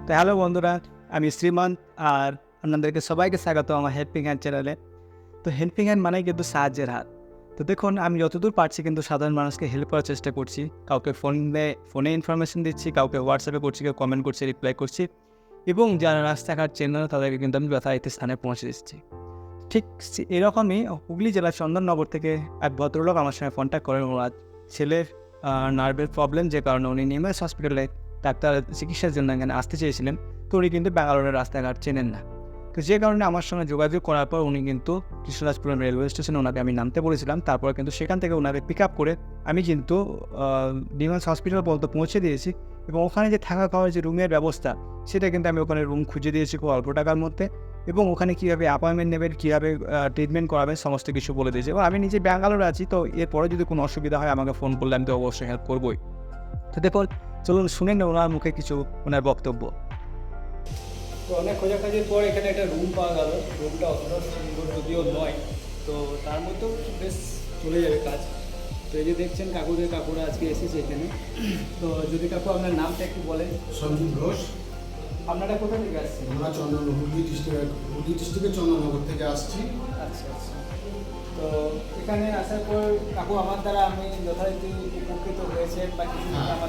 তো হ্যালো বন্ধুরা, আমি শ্রীমান আর আপনাদেরকে সবাইকে স্বাগত আমার হেল্পিং হ্যান্ড চ্যানেলে। তো হেল্পিং হ্যান্ড মানেই কিন্তু সাহায্যের হাত। তো দেখুন, আমি যতদূর পারছি কিন্তু সাধারণ মানুষকে হেল্প করার চেষ্টা করছি। কাউকে ফোনে ইনফরমেশন দিচ্ছি, কাউকে হোয়াটসঅ্যাপে করছি, কেউ কমেন্ট করছে, রিপ্লাই করছি এবং যারা রাস্তাঘাট চেনে না তাদেরকে কিন্তু আমি যথারীতি স্থানে পৌঁছে দিচ্ছি। ঠিক এরকমই হুগলি জেলার চন্দননগর থেকে এক ভদ্রলোক আমার সঙ্গে কন্ট্যাক্ট করেন। ওনার ছেলের নার্ভের প্রবলেম, যে কারণে উনি নিমেষ হসপিটালে ডাক্তার চিকিৎসার জন্য এখানে আসতে চেয়েছিলেন। তো উনি কিন্তু ব্যাঙ্গালোরের রাস্তাঘাট চেনেন না। তো যে কারণে আমার সঙ্গে যোগাযোগ করার পর উনি কিন্তু কৃষ্ণরাজপুরম রেলওয়ে স্টেশনে ওনাকে আমি নামতে বলেছিলাম। তারপর কিন্তু সেখান থেকে ওনাকে পিক আপ করে আমি কিন্তু নিমেষ হসপিটাল পর্যন্ত পৌঁছে দিয়েছি এবং ওখানে যে থাকা খাওয়ার যে রুমের ব্যবস্থা, সেটা কিন্তু আমি ওখানে রুম খুঁজে দিয়েছি খুব অল্প টাকার মধ্যে এবং ওখানে কীভাবে অ্যাপয়েন্টমেন্ট নেবেন, কীভাবে ট্রিটমেন্ট করাবেন, সমস্ত কিছু বলে দিয়েছে। এবং আমি নিজে ব্যাঙ্গালোরে আছি, তো এরপরে যদি কোনো অসুবিধা হয় আমাকে ফোন করলে আমি তো অবশ্যই হেল্প করবোই। তো দেখুন, চলুন শুনে নেন ওনার মুখে কিছু ওনার বক্তব্য। তো অনেক খোঁজাখুঁজির পর এখানে একটা রুম পাওয়া গেল। রুমটা অতটা সুন্দর যদিও নয়, তো তার মধ্যেও বেশ চলে যাবে কাজ। তো এই যে দেখছেন কাকুরা আজকে এসেছে এখানে। তো যদি কাকু আপনার নামটা একটু বলেন। সঞ্জীব ঘোষ। আপনারা কোথা থেকে আসছেন? আমরা হুগলি ডিস্ট্রিক্টের চন্দননগর থেকে আসছি। আচ্ছা আচ্ছা। তো এখানে আসার পর কাকু আমার দ্বারা আমি যথারীতি উপকৃত হয়েছেন বা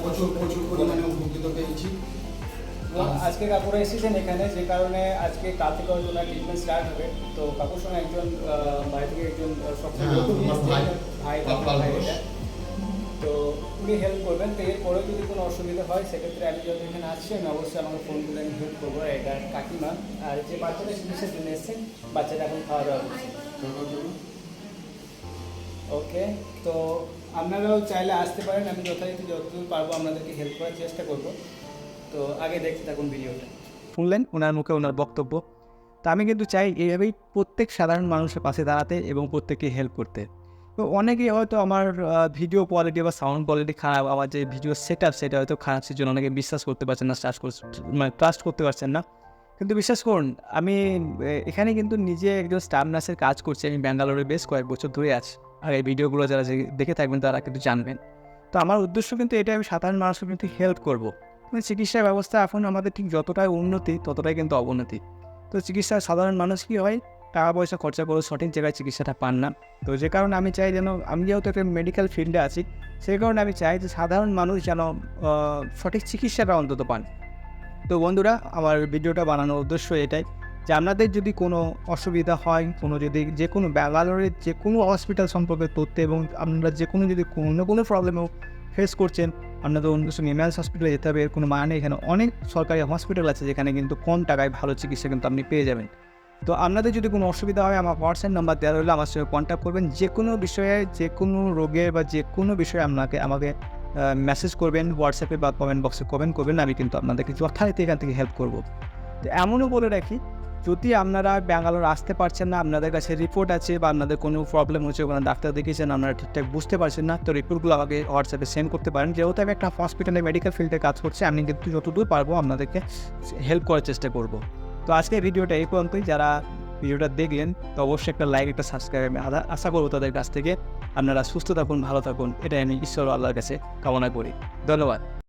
কিছু প্রচুর পরিমাণে উপকৃত পেয়েছি। আজকে কাকুরা এসেছেন এখানে, যে কারণে আজকে কাল থেকে হয়তো ওনার ট্রিটমেন্ট স্টার্ট হবে। তো কাকুর সঙ্গে একজন বাড়ি থেকে একজন ভাই। তো উনি হেল্প করবেন। তো এরপরেও যদি কোনো অসুবিধা হয় সেক্ষেত্রে আমি যখন এখানে আসছি আমি অবশ্যই আমাকে ফোন করে আমি হেল্প করবো। এটা কাকিমা, আর যে বাচ্চাটা চিকিৎসার জন্য এসছেন, বাচ্চাটা এখন খাওয়া দাওয়া করছে। ওকে, তো আপনারাও চাইলে আসতে পারেন। আমি যথারীতি যতদূর পারবো আপনাদেরকে হেল্প করার চেষ্টা করব। তো আগে দেখতে থাকুন ভিডিওটা। শুনলেন ওনার মুখে ওনার বক্তব্য। তো আমি কিন্তু চাই এইভাবেই প্রত্যেক সাধারণ মানুষের পাশে দাঁড়াতে এবং প্রত্যেককে হেল্প করতে। তো অনেকেই হয়তো আমার ভিডিও কোয়ালিটি বা সাউন্ড কোয়ালিটি খারাপ, আমার যে ভিডিও সেটা হয়তো খারাপ, সেজন্য অনেকে বিশ্বাস করতে পারছেন না, ট্রাস্ট করতে পারছেন না। কিন্তু বিশ্বাস করুন, আমি এখানে কিন্তু নিজে একজন স্টাফ নার্সের কাজ করছি। আমি ব্যাঙ্গালোরে বেশ কয়েক বছর ধরে আছি। আর এই ভিডিওগুলো যারা দেখে থাকবেন তারা কিন্তু জানবেন। তো আমার উদ্দেশ্য কিন্তু এটাই, আমি সাধারণ মানুষকে কিন্তু হেল্প করবো। চিকিৎসা ব্যবস্থা এখন আমাদের ঠিক যতটাই উন্নতি ততটাই কিন্তু অবনতি। তো চিকিৎসা সাধারণ মানুষ কী হয়, টাকা পয়সা খরচা করে সঠিক জায়গায় চিকিৎসাটা পান না। তো যে কারণে আমি চাই যেন, আমি যেহেতু একটা মেডিকেল ফিল্ডে আছি, সেই কারণে আমি চাই যে সাধারণ মানুষ যেন সঠিক চিকিৎসাটা অন্তত পান। তো বন্ধুরা, আমার ভিডিওটা বানানোর উদ্দেশ্য এটাই যে আপনাদের যদি কোনো অসুবিধা হয়, যে কোনো ব্যাঙ্গালোরের যে কোনো হসপিটাল সম্পর্কে তথ্য, এবং আপনারা যে কোনো যদি কোনো প্রবলেমও ফেস করছেন, আপনাদের অন্য নিমেষ হসপিটালে যেতে হবে এর কোনো মানে নেই। এখানে অনেক সরকারি হসপিটাল আছে যেখানে কিন্তু কম টাকায় ভালো চিকিৎসা কিন্তু আপনি পেয়ে যাবেন। তো আপনাদের যদি কোনো অসুবিধা হয়, আমার হোয়াটসঅ্যাপ নাম্বার দেওয়া রইলে, আমার সঙ্গে কন্ট্যাক্ট করবেন। যে কোনো বিষয়ে, যে কোনো রোগের বা যে কোনো বিষয়ে আমাকে মেসেজ করবেন হোয়াটসঅ্যাপে বা কমেন্ট বক্সে কমেন্ট করবেন। আমি কিন্তু আপনাদেরকে যথারীতি এখান থেকে হেল্প করব। তো এমনও বলে রাখি, যদি আপনারা ব্যাঙ্গালোর আসতে পারছেন না, আপনাদের কাছে রিপোর্ট আছে বা আপনাদের কোনো প্রবলেম হচ্ছে, ওখানে ডাক্তার দেখিয়েছেন, আপনারা ঠিকঠাক বুঝতে পারছেন না, তো রিপোর্টগুলো আমাকে হোয়াটসঅ্যাপে সেন্ড করতে পারেন। যেহেতু আমি একটা হসপিটালে মেডিকেল ফিল্ডে কাজ করছি, আমি কিন্তু যতদূর পারবো আপনাদেরকে হেল্প করার চেষ্টা করব। তো আজকের ভিডিওটা এই পর্যন্তই। যারা ভিডিওটা দেখলেন তো অবশ্যই একটা লাইক, একটা সাবস্ক্রাইব আমি আশা করবো তাদের কাছ থেকে। আপনারা সুস্থ থাকুন, ভালো থাকুন, এটাই আমি ঈশ্বর আল্লাহর কাছে কামনা করি। ধন্যবাদ।